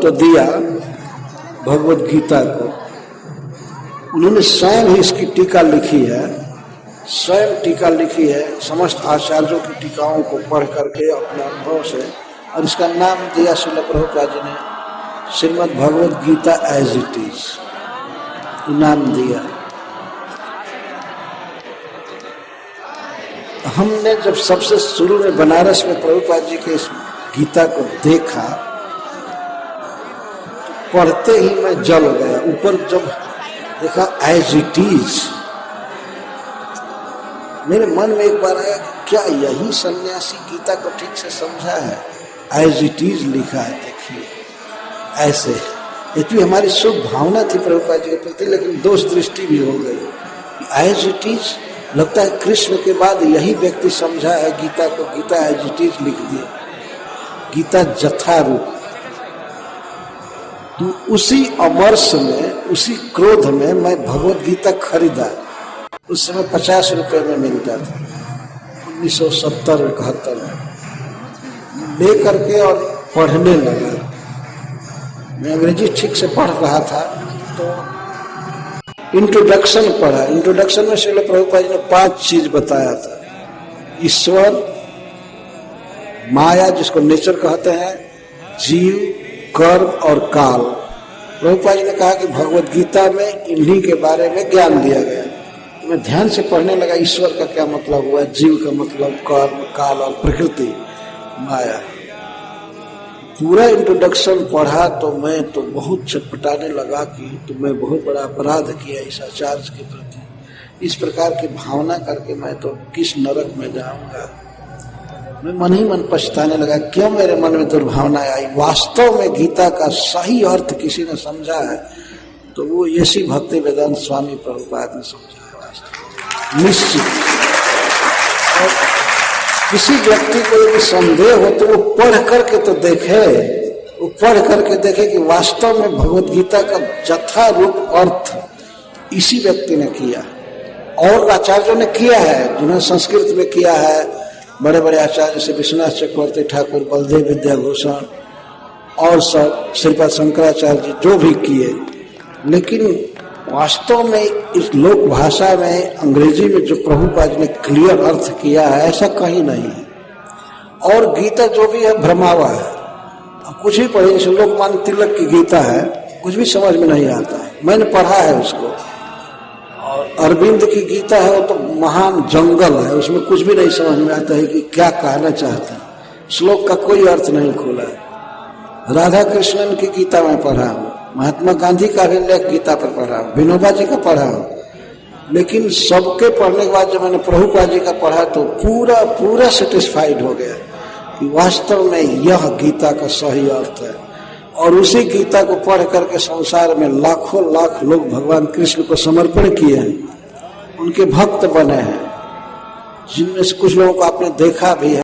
महत्व दिया भगवत गीता को। उन्होंने स्वयं ही इसकी टीका लिखी है, स्वयं टीका लिखी है, समस्त आचार्यों की टीकाओं को पढ़ करके अपने अनुभव से, और इसका नाम दिया श्रील प्रभुपाद जी ने Shrimad Bhagavad Gita as it is, नाम दिया। हमने जब सबसे शुरू में बनारस में प्रभुपाद जी के इस गीता को देखा, तो पढ़ते ही मैं जल गया। ऊपर जब देखा एज इट इज, मेरे मन में एक बार आया कि क्या यही सन्यासी गीता को ठीक से समझा है? एज इट इज लिखा है, देखिए ऐसे। इतनी हमारी शुभ भावना थी प्रभुपाद जी के प्रति, लेकिन दोष दृष्टि भी हो गई। एज इट इज, लगता है कृष्ण के बाद यही व्यक्ति समझा है गीता को, गीता एज इट इज लिख दिया, गीता जथा रूप। तो उसी अमर्ष में, उसी क्रोध में मैं भगवत गीता खरीदा। उस समय 50 रुपए में मिलता था, 1970-71 में। ले करके और पढ़ने लगा। मैं अंग्रेजी ठीक से पढ़ रहा था, तो इंट्रोडक्शन पढ़ा। इंट्रोडक्शन में श्रील प्रभुपाद जी ने 5 चीज बताया था। ईश्वर, माया जिसको नेचर कहते हैं, जीव, कर्म और काल। प्रभुपाद जी ने कहा कि भगवत गीता में इन्हीं के बारे में ज्ञान दिया गया। मैं ध्यान से पढ़ने लगा, ईश्वर का क्या मतलब हुआ, जीव का मतलब कर्म, काल और प्रकृति, माया। पूरा इंट्रोडक्शन पढ़ा तो मैं तो बहुत छटपटाने लगा कि तो मैं बहुत बड़ा अपराध किया इस आचार्य के प्रति। इस प्रकार की भावना करके मैं तो किस नरक में जाऊंगा। मैं मन ही मन पछताने लगा, क्यों मेरे मन में दुर्भावना आई। वास्तव में गीता का सही अर्थ किसी ने समझा है तो वो यशी भक्ति वेदांत स्वामी प्रभुपाद ने समझा है वास्तव निश्चित। और किसी व्यक्ति को यदि संदेह हो तो वो पढ़ करके तो देखे, वो पढ़ करके देखे कि वास्तव में भगवत गीता का जथा रूप अर्थ इसी व्यक्ति ने किया। और आचार्यों ने किया है, जिन्होंने संस्कृत में किया है, बड़े बड़े आचार्य जैसे विश्वनाथ चक्रवर्ती ठाकुर, बलदेव विद्याभूषण और सब, श्रीपाद शंकराचार्य जी, जो भी किए। लेकिन वास्तव में इस लोक भाषा में, अंग्रेजी में जो प्रभुपाद ने क्लियर अर्थ किया है, ऐसा कहीं नहीं है। और गीता जो भी है भ्रमावा है। अब कुछ भी पढ़े, जैसे लोकमान्य तिलक की गीता है, कुछ भी समझ में नहीं आता है। मैंने पढ़ा है उसको। और अरविंद की गीता है, वो तो महान जंगल है, उसमें कुछ भी नहीं समझ में आता है कि क्या कहना चाहते हैं। श्लोक का कोई अर्थ नहीं खोला है। राधा कृष्णन की गीता में पढ़ा हूँ, महात्मा गांधी का भी लेख गीता पर पढ़ा हूँ, विनोबा जी का पढ़ा हूँ। लेकिन सबके पढ़ने के बाद जब मैंने प्रभुपाद जी का पढ़ा तो पूरा सेटिस्फाइड हो गया कि वास्तव में यह गीता का सही अर्थ है। और उसी गीता को पढ़ करके संसार में लाखों लाख लोग भगवान कृष्ण को समर्पण किए हैं, उनके भक्त बने हैं, जिनमें से कुछ लोगों को आपने देखा भी है।